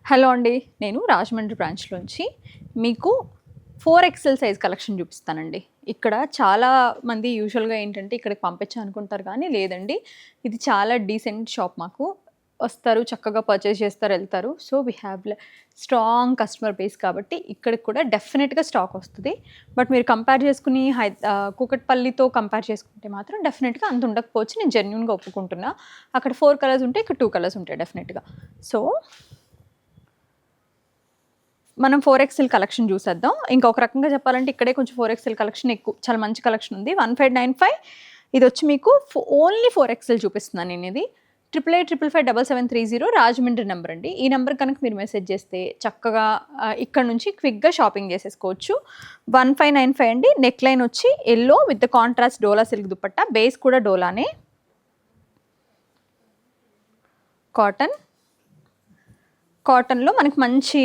Hello అండి. నేను రాజమండ్రి బ్రాంచ్‌లోంచి మీకు 4XL సైజ్ కలెక్షన్ చూపిస్తానండి. ఇక్కడ చాలా మంది యూజువల్‌గా ఏంటంటే ఇక్కడికి పంపించనుకుంటారు కానీ లేదండి. ఇది చాలా డీసెంట్ షాప్ మాకు. వస్తారు, చక్కగా పర్చేస్ చేస్తారు, ఎళ్తారు. So, we have strong customer base కాబట్టి ఇక్కడికి కూడా డెఫినిట్‌గా స్టాక్ వస్తది. బట్ మీరు కంపేర్ చేసుకుని కూకట్పల్లితో కంపేర్ చేసుకుంటే మాత్రం డెఫినిట్‌గా అంత ఉండకపోవచ్చు. నేను జెన్యూన్‌గా ఒప్పుకుంటున్నా. అక్కడ 4 కలర్స్ ఉంటాయి. ఇక్కడ 2 కలర్స్ ఉంటాయి డెఫినిట్‌గా. సో మనం 4XL కలెక్షన్ చూసేద్దాం. ఇంకొక రకంగా చెప్పాలంటే ఇక్కడే కొంచెం 4XL కలెక్షన్ ఎక్కువ. చాలా మంచి కలెక్షన్ ఉంది. 1595 ఇదొచ్చి మీకు ఓన్లీ 4XL చూపిస్తున్నాను నేనిది. 88557730 రాజమండ్రి నెంబర్ అండి. ఈ నెంబర్ కనుక మీరు మెసేజ్ చేస్తే చక్కగా ఇక్కడ నుంచి క్విక్‌గా షాపింగ్ చేసేసుకోవచ్చు. 1595 అండి. నెక్ లైన్ వచ్చి yellow with contrast dola silk dupatta. Base కూడా డోలానే. కాటన్‌లో మనకి మంచి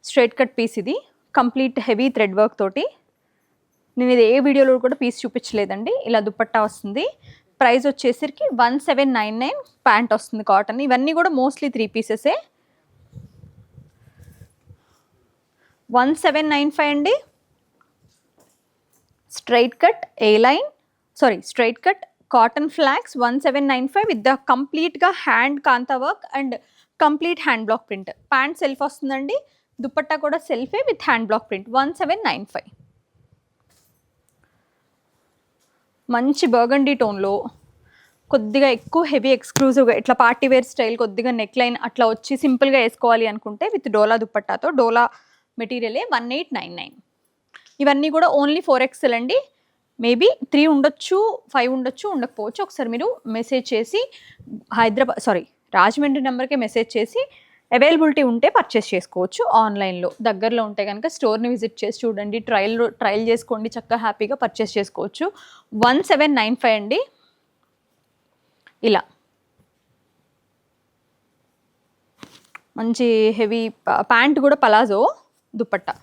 స్ట్రైట్ కట్ పీస్ ఇది. కంప్లీట్ హెవీ థ్రెడ్ వర్క్ తోటి. నేను ఇది ఏ వీడియోలో కూడా పీస్ చూపించలేదండి. ఇలా దుపట్టా వస్తుంది. ప్రైస్ వచ్చేసరికి 1799 ప్యాంట్ వస్తుంది కాటన్. ఇవన్నీ కూడా మోస్ట్లీ 3 పీసెసే. 1795 అండి. Straight cut straight cut cotton flax 1795 with the కంప్లీట్గా hand kantha work and complete hand block print. Pant self వస్తుందండి. దుపట్టా కూడా సెల్ఫే విత్ హ్యాండ్ బ్లాక్ ప్రింట్. 1795. మంచి బర్గండీ టోన్లో కొద్దిగా ఎక్కువ హెవీ ఎక్స్క్లూజివ్గా ఇట్లా పార్టీ వేర్ స్టైల్ కొద్దిగా నెక్ లైన్ అట్లా వచ్చి సింపుల్గా వేసుకోవాలి అనుకుంటే విత్ డోలా దుపట్టాతో డోలా మెటీరియలే 1899. ఇవన్నీ కూడా ఓన్లీ 4XL అండి. మేబీ 3 ఉండొచ్చు, 5 ఉండొచ్చు, ఉండకపోవచ్చు. ఒకసారి మీరు మెసేజ్ చేసి రాజమండ్రి నెంబర్కే మెసేజ్ చేసి అవైలబిలిటీ ఉంటే పర్చేస్ చేసుకోవచ్చు ఆన్లైన్లో. దగ్గరలో ఉంటే కనుక స్టోర్ని విజిట్ చేసి చూడండి, ట్రయల్ చేసుకోండి, చక్కగా హ్యాపీగా పర్చేస్ చేసుకోవచ్చు. 1795 అండి. ఇలా మంచి హెవీ ప్యాంట్ కూడా పలాజో దుపట్టా.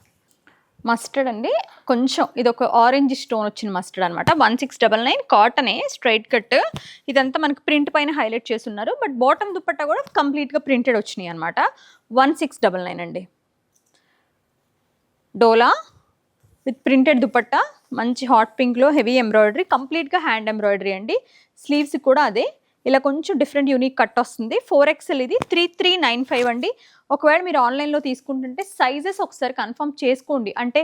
మస్టర్డ్ అండి. కొంచెం ఇది ఒక ఆరెంజ్ స్టోన్ వచ్చిన మస్టర్డ్ అనమాట. 1699 కాటనే స్ట్రైట్ కట్. ఇదంతా మనకి ప్రింట్ పైన హైలైట్ చేస్తున్నారు. బట్ బాటమ్ దుపట్టా కూడా కంప్లీట్గా ప్రింటెడ్ వచ్చినాయి అనమాట. 1699 అండి. డోలా విత్ ప్రింటెడ్ దుపట్టా. మంచి హాట్ పింక్లో హెవీ ఎంబ్రాయిడరీ, కంప్లీట్గా హ్యాండ్ ఎంబ్రాయిడరీ అండి. స్లీవ్స్ కూడా అదే. ఇలా కొంచెం డిఫరెంట్ యూనిక్ కట్ వస్తుంది. 4XL ఇది 3395 అండి. ఒకవేళ మీరు ఆన్లైన్లో తీసుకుంటుంటే సైజెస్ ఒకసారి కన్ఫర్మ్ చేసుకోండి. అంటే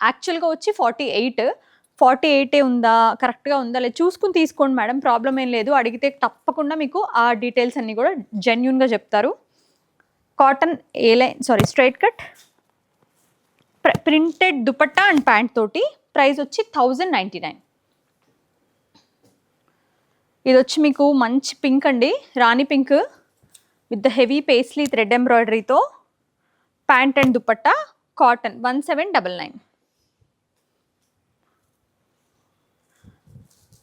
యాక్చువల్గా వచ్చి 48 ఉందా, కరెక్ట్గా ఉందా లేదు చూసుకుని తీసుకోండి మేడం, ప్రాబ్లం ఏం లేదు. అడిగితే తప్పకుండా మీకు ఆ డీటెయిల్స్ అన్నీ కూడా జెన్యూన్గా చెప్తారు. Cotton straight cut printed dupatta and pant తోటి. ప్రైస్ వచ్చి 1099. ఇది వచ్చి మీకు మంచి పింక్ అండి, rani pink with the heavy paisley thread ఎంబ్రాయిడరీతో pant and dupatta. Cotton 1799.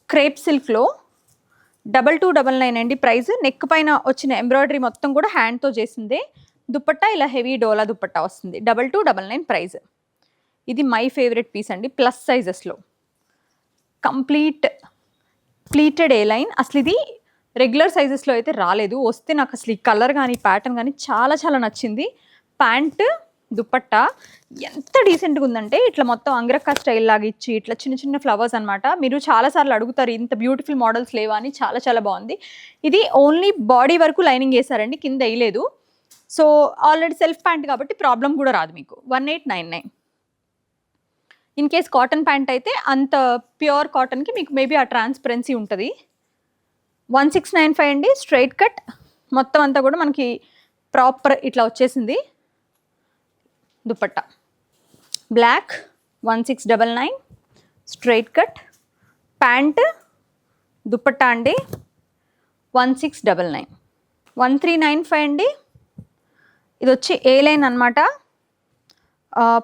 Crepe సిల్క్లో 2299 అండి ప్రైస్. నెక్ పైన వచ్చిన ఎంబ్రాయిడరీ మొత్తం కూడా హ్యాండ్తో చేసిందే. దుపట్టా ఇలా హెవీ డోలా దుపట్టా వస్తుంది. 2299 ప్రైస్. ఇది మై ఫేవరెట్ పీస్ అండి, ప్లస్ సైజెస్లో కంప్లీట్ ప్లీటెడ్ ఏ లైన్. అసలు ఇది రెగ్యులర్ సైజెస్లో అయితే రాలేదు. వస్తే నాకు అసలు ఈ కలర్ కానీ ప్యాటర్న్ కానీ చాలా చాలా నచ్చింది. ప్యాంట్ దుపట్టా ఎంత డీసెంట్గా ఉందంటే ఇట్లా మొత్తం అంగ్రక్కా స్టైల్ లాగా ఇచ్చి ఇట్లా చిన్న చిన్న ఫ్లవర్స్ అనమాట. మీరు చాలాసార్లు అడుగుతారు ఇంత బ్యూటిఫుల్ మోడల్స్ లేవా అని. చాలా చాలా బాగుంది. ఇది ఓన్లీ బాడీ వరకు లైనింగ్ వేసారండి, కింద వేయలేదు. సో ఆల్రెడీ సెల్ఫ్ ప్యాంట్ కాబట్టి ప్రాబ్లం కూడా రాదు మీకు. 1899. ఇన్ కేస్ కాటన్ ప్యాంట్ అయితే అంత ప్యూర్ కాటన్కి మీకు మేబీ ఆ ట్రాన్స్పరెన్సీ ఉంటుంది. 1695 అండి. స్ట్రైట్ కట్ మొత్తం అంతా కూడా మనకి ప్రాపర్ ఇట్లా వచ్చేసింది. Dupatta black 1699. Straight cut pant dupatta అండి 1699. 1395 అండి. ఇది వచ్చి ఏ లైన్ అనమాట.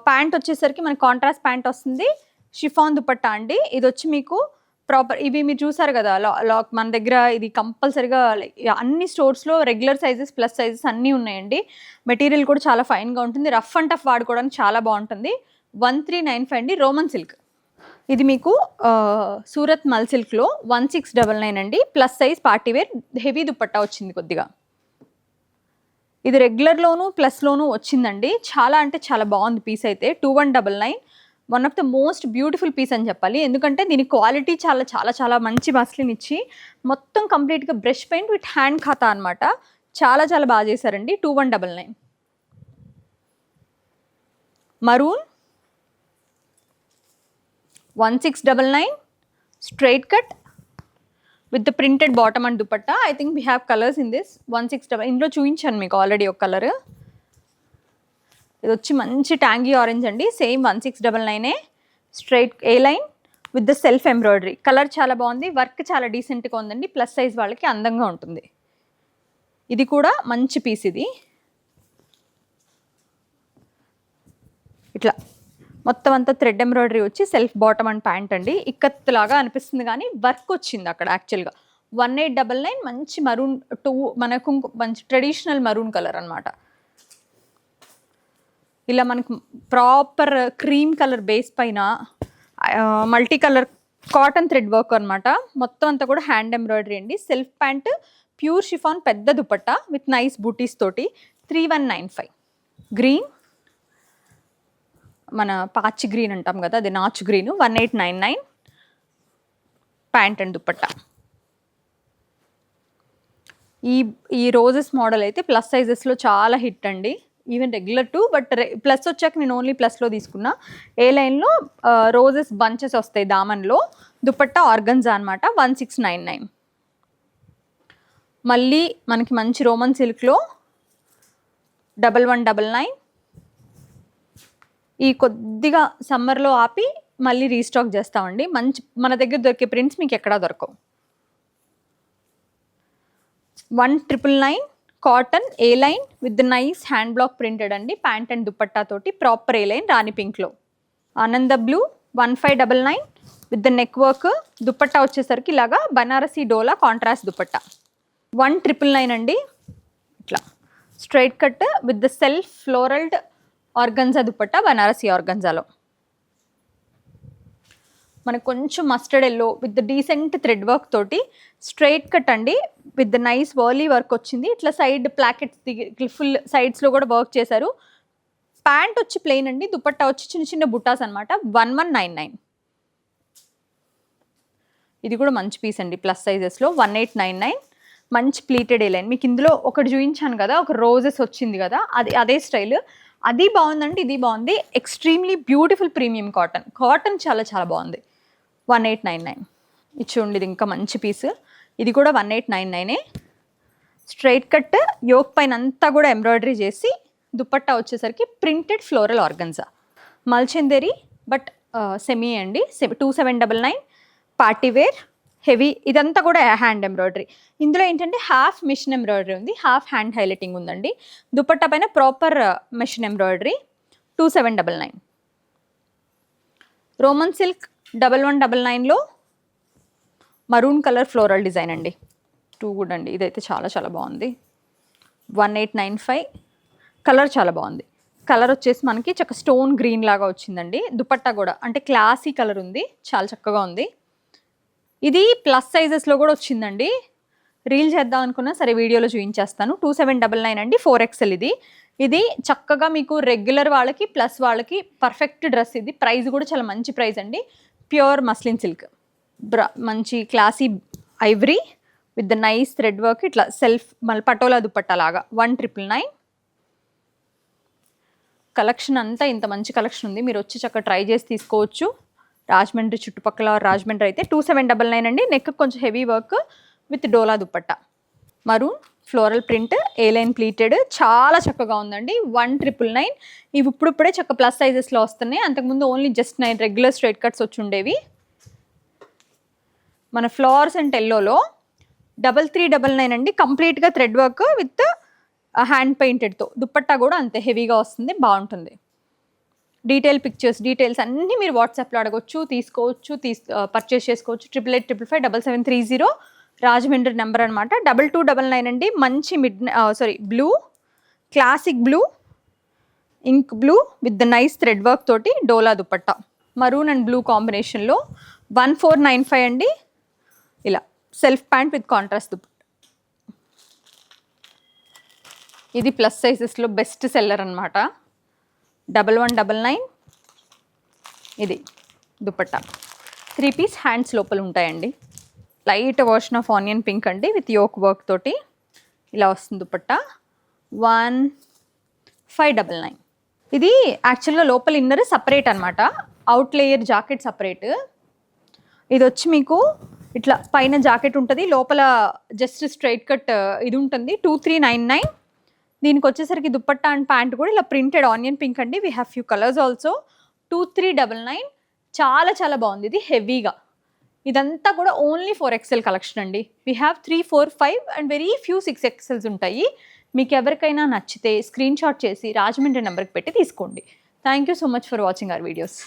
ప్యాంట్ వచ్చేసరికి మనకి కాంట్రాస్ట్ ప్యాంట్ వస్తుంది. షిఫాన్ దుపట్టా అండి. ఇది వచ్చి మీకు ప్రాపర్ ఇవి మీరు చూసారు కదా లాక్ మన దగ్గర ఇది కంపల్సరీగా అన్ని స్టోర్స్లో రెగ్యులర్ సైజెస్ ప్లస్ సైజెస్ అన్నీ ఉన్నాయండి. మెటీరియల్ కూడా చాలా ఫైన్గా ఉంటుంది. రఫ్ అండ్ టఫ్ వాడుకోవడానికి చాలా బాగుంటుంది. 1395 అండి. Roman silk. ఇది మీకు సూరత్ మల్ సిల్క్లో 1699 అండి. Plus size party wear heavy dupatta వచ్చింది కొద్దిగా. ఇది రెగ్యులర్లోను ప్లస్లోను వచ్చిందండి. చాలా అంటే చాలా బాగుంది పీస్ అయితే. 2199 one of the most beautiful piece అని చెప్పాలి. ఎందుకంటే దీని క్వాలిటీ చాలా చాలా చాలా మంచి మస్లిన్ ఇచ్చి మొత్తం కంప్లీట్గా బ్రష్ పెయింట్ విత్ హ్యాండ్ ఖాతా అనమాట. చాలా చాలా బాగా చేశారండి. 2199 maroon 1699 straight cut with the printed bottom and dupatta. I think we have colours in this 1699. ఇందులో చూపించాను మీకు ఆల్రెడీ ఒక కలర్. ఇది వచ్చి మంచి ట్యాంగీ ఆరెంజ్ అండి. Same 1699 straight A line with the self embroidery. Colour చాలా బాగుంది. వర్క్ చాలా డీసెంట్గా ఉందండి. ప్లస్ సైజ్ వాళ్ళకి అందంగా ఉంటుంది. ఇది కూడా మంచి పీస్. ఇది ఇట్లా మొత్తం అంతా థ్రెడ్ ఎంబ్రాయిడరీ వచ్చి సెల్ఫ్ బాటమ్ అండ్ ప్యాంట్ అండి. ఇక్కత్ లాగా అనిపిస్తుంది కానీ వర్క్ వచ్చింది అక్కడ యాక్చువల్గా. 1899 మంచి మరూన్ మనకు మంచి ట్రెడిషనల్ మరూన్ కలర్ అనమాట. ఇలా మనకు ప్రాపర్ క్రీమ్ కలర్ బేస్ పైన multi colour cotton thread work అనమాట. మొత్తం అంతా కూడా హ్యాండ్ ఎంబ్రాయిడరీ అండి. సెల్ఫ్ ప్యాంట్ ప్యూర్ షిఫాన్ పెద్ద దుపట్టా విత్ నైస్ బూటీస్ తోటి. 3195 గ్రీన్, మన పాచి గ్రీన్ అంటాం కదా, అది నాచు గ్రీన్. 1899 pant and dupatta. ఈ రోజెస్ మోడల్ అయితే ప్లస్ సైజెస్లో చాలా హిట్ అండి. Even regular to, but plus వచ్చాక నేను ఓన్లీ ప్లస్లో తీసుకున్నా. ఏ లైన్లో రోజెస్ బంచెస్ వస్తాయి దామన్లో. దుపట్టా ఆర్గన్జా అనమాట. 1699 మళ్ళీ మనకి మంచి రోమన్ సిల్క్లో 1199. ఈ కొద్దిగా సమ్మర్లో ఆపి మళ్ళీ రీస్టాక్ చేస్తామండి. మంచి మన దగ్గర దొరికే ప్రింట్స్ మీకు ఎక్కడా దొరకవు. 1999 cotton A line with nice hand block printed అండి. ప్యాంట్ అండ్ దుపట్టా తోటి ప్రాపర్ ఏ లైన్ రాణి పింక్లో. ఆనంద blue 1599 with the neck work. Dupatta వచ్చేసరికి ఇలాగా బనారసీ డోలా కాంట్రాస్ట్ దుపట్టా. 1999 అండి. ఇట్లా straight cut with the self floral organza dupatta, Banarasi ఆర్గన్జాలో. మనకు కొంచెం mustard yellow with decent thread work తోటి స్ట్రైట్ కట్ అండి విత్ నైస్ వర్లీ వర్క్ వచ్చింది. ఇట్లా సైడ్ ప్లాకెట్స్ ఫుల్ సైడ్స్లో కూడా వర్క్ చేశారు. ప్యాంట్ వచ్చి ప్లెయిన్ అండి. దుపట్టా వచ్చి చిన్న చిన్న బుట్టాస్ అనమాట. 1199 ఇది కూడా మంచి పీస్ అండి ప్లస్ సైజెస్లో. 1899 మంచి ప్లీటెడ్ ఏ లైన్. మీకు ఇందులో ఒకటి చూపించాను కదా, ఒక రోజెస్ వచ్చింది కదా, అదే స్టైల్. అది బాగుందండి, ఇది బాగుంది. ఎక్స్ట్రీమ్లీ బ్యూటిఫుల్ ప్రీమియం కాటన్ చాలా చాలా బాగుంది. 1899 ఇది చూడండి. ఇది ఇంకా మంచి పీస్. ఇది కూడా 1899 స్ట్రైట్ కట్ యోక్ పైన అంతా కూడా ఎంబ్రాయిడరీ చేసి దుపట్టా వచ్చేసరికి printed floral organza. Mul Chanderi but semi అండి. 2799 పార్టీ వేర్ హెవీ. ఇదంతా కూడా హ్యాండ్ ఎంబ్రాయిడరీ. ఇందులో ఏంటంటే హాఫ్ మిషన్ ఎంబ్రాయిడరీ ఉంది, హాఫ్ హ్యాండ్ హైలైటింగ్ ఉందండి. దుపట్టా పైన proper machine embroidery. 2799 Roman silk 1199లో మరూన్ కలర్ ఫ్లోరల్ డిజైన్ అండి. టూ గుడ్ అండి. ఇదైతే చాలా చాలా బాగుంది. 1895 కలర్ చాలా బాగుంది. కలర్ వచ్చేసి మనకి చక్క స్టోన్ గ్రీన్ లాగా వచ్చిందండి. దుపట్టా కూడా అంటే క్లాసీ కలర్ ఉంది, చాలా చక్కగా ఉంది. ఇది ప్లస్ సైజెస్లో కూడా వచ్చిందండి. రీల్ చేద్దాం అనుకున్నా సరే వీడియోలో చూపించేస్తాను. 2799 అండి. 4XL ఇది చక్కగా మీకు రెగ్యులర్ వాళ్ళకి ప్లస్ వాళ్ళకి పర్ఫెక్ట్ డ్రెస్. ఇది ప్రైస్ కూడా చాలా మంచి ప్రైస్ అండి. ప్యూర్ మస్లిన్ సిల్క్ మంచి classy Ivory with the nice thread work. ఇట్లా సెల్ఫ్ మళ్ళీ పటోలా దుపట్టా లాగా. 1999 కలెక్షన్ అంతా ఇంత మంచి కలెక్షన్ ఉంది. మీరు వచ్చి చక్కగా ట్రై చేసి తీసుకోవచ్చు. రాజమండ్రి చుట్టుపక్కల రాజమండ్రి అయితే 2799 అండి. నెక్ కొంచెం heavy work with dola dupatta. Maroon floral print A line pleated చాలా చక్కగా ఉందండి. 1999 ఇవి ఇప్పుడే చక్క ప్లస్ సైజెస్లో వస్తున్నాయి. అంతకుముందు only just 9 regular straight cuts వచ్చి ఉండేవి. మన ఫ్లవర్స్ అండ్ ఎల్లోలో 3399 అండి. కంప్లీట్గా థ్రెడ్ వర్క్ విత్ హ్యాండ్ పెయింటెడ్తో. దుపట్టా కూడా అంతే హెవీగా వస్తుంది, బాగుంటుంది. డీటెయిల్స్ అన్నీ మీరు వాట్సాప్లో అడగొచ్చు, తీసుకోవచ్చు, పర్చేస్ చేసుకోవచ్చు. 88855770 రాజమండ్రి నెంబర్ అనమాట. 2299 అండి. మంచి blue, classic blue, ink blue with the nice thread work తోటి డోలా దుపట్టా. మరూన్ అండ్ బ్లూ కాంబినేషన్లో 1495 అండి. ఇలా self pant with contrast dupatta. ఇది ప్లస్ సైజెస్లో బెస్ట్ సెల్లర్ అనమాట. 1199. ఇది దుపట్టా 3 పీస్ హ్యాండ్స్ లోపల ఉంటాయండి. Light version of onion pink అండి విత్ యోక్ వర్క్ తోటి ఇలా వస్తుంది దుపట్టా. 1599. ఇది యాక్చువల్గా లోపల ఇన్నర్ సపరేట్ అనమాట, అవుట్ లేయర్ జాకెట్ సపరేట్. ఇది వచ్చి మీకు ఇట్లా పైన జాకెట్ ఉంటుంది, లోపల జస్ట్ స్ట్రైట్ కట్ ఇది ఉంటుంది. 2399. దీనికి వచ్చేసరికి దుపట్టా అండ్ ప్యాంట్ కూడా ఇలా ప్రింటెడ్ ఆనియన్ పింక్ అండి. We have few colours also. 2399. చాలా చాలా బాగుంది. ఇది హెవీగా ఇదంతా కూడా ఓన్లీ 4XL కలెక్షన్ అండి. We have 3, 4, 5 and very few 6XLs ఉంటాయి. మీకు ఎవరికైనా నచ్చితే స్క్రీన్ షాట్ చేసి రాజమండ్రి నెంబర్కి పెట్టి తీసుకోండి. Thank you so much for watching our videos.